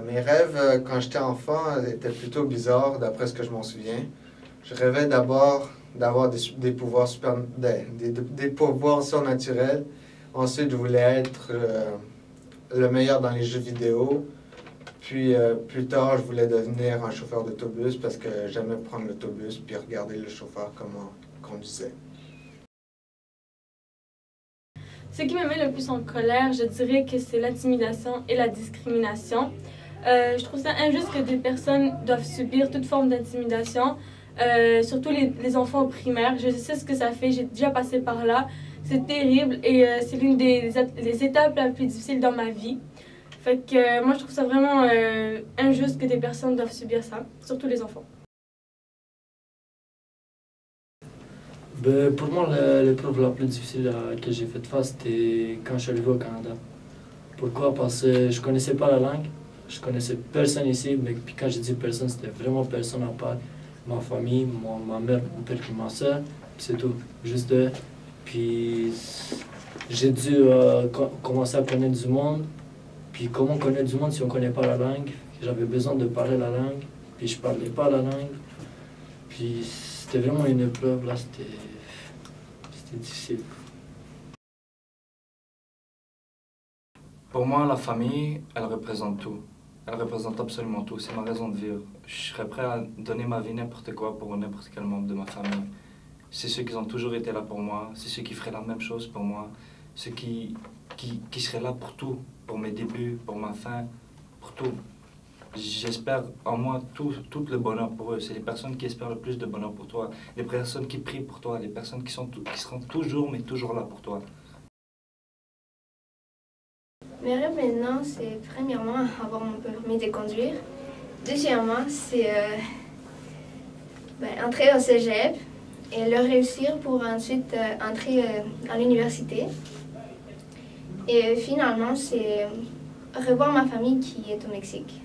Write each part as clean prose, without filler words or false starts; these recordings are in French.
Mes rêves, quand j'étais enfant, étaient plutôt bizarres, d'après ce que je m'en souviens. Je rêvais d'abord d'avoir des pouvoirs des pouvoirs surnaturels. Ensuite, je voulais être le meilleur dans les jeux vidéo. Puis, plus tard, je voulais devenir un chauffeur d'autobus parce que j'aimais prendre l'autobus puis regarder le chauffeur comment il conduisait. Ce qui me met le plus en colère, je dirais que c'est l'intimidation et la discrimination. Je trouve ça injuste que des personnes doivent subir toute forme d'intimidation, surtout les enfants au primaire. Je sais ce que ça fait, j'ai déjà passé par là. C'est terrible et c'est l'une des étapes les plus difficiles dans ma vie. Fait que moi, je trouve ça vraiment injuste que des personnes doivent subir ça, surtout les enfants. Ben, pour moi, l'épreuve la plus difficile que j'ai fait face, c'était quand je suis arrivé au Canada. Pourquoi? Parce que je connaissais pas la langue, je connaissais personne ici, mais puis quand j'ai dit personne, c'était vraiment personne à part ma famille, ma mère, mon père et ma soeur, c'est tout, juste eux. Puis j'ai dû commencer à connaître du monde, puis comment connaître du monde si on connaît pas la langue? J'avais besoin de parler la langue, puis je parlais pas la langue, puis c'était vraiment une épreuve, là, c'était difficile. Pour moi, la famille, elle représente tout. Elle représente absolument tout. C'est ma raison de vivre. Je serais prêt à donner ma vie n'importe quoi pour n'importe quel membre de ma famille. C'est ceux qui ont toujours été là pour moi. C'est ceux qui feraient la même chose pour moi. Ceux qui seraient là pour tout. Pour mes débuts, pour ma fin, pour tout. J'espère en moi tout le bonheur pour eux. C'est les personnes qui espèrent le plus de bonheur pour toi. Les personnes qui prient pour toi. Les personnes qui seront toujours, mais toujours là pour toi. Mes rêves maintenant, c'est premièrement avoir mon permis de conduire. Deuxièmement, c'est entrer au cégep et le réussir pour ensuite entrer à l'université. Et finalement, c'est revoir ma famille qui est au Mexique.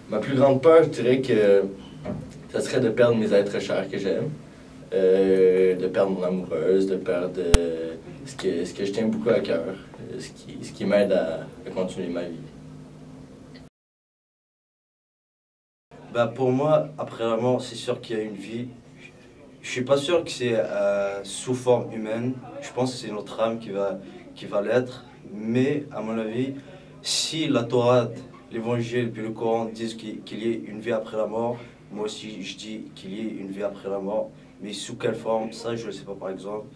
Ma plus grande peur, je dirais que ça serait de perdre mes êtres chers que j'aime, de perdre mon amoureuse, de perdre ce que je tiens beaucoup à cœur, ce qui m'aide à continuer ma vie. Pour moi, après la mort, c'est sûr qu'il y a une vie. Je suis pas sûr que c'est sous forme humaine. Je pense que c'est notre âme qui va l'être. Mais à mon avis, si la Torah, l'Évangile puis le Coran disent qu'il y ait une vie après la mort, moi aussi je dis qu'il y ait une vie après la mort. Mais sous quelle forme, ça je ne sais pas par exemple.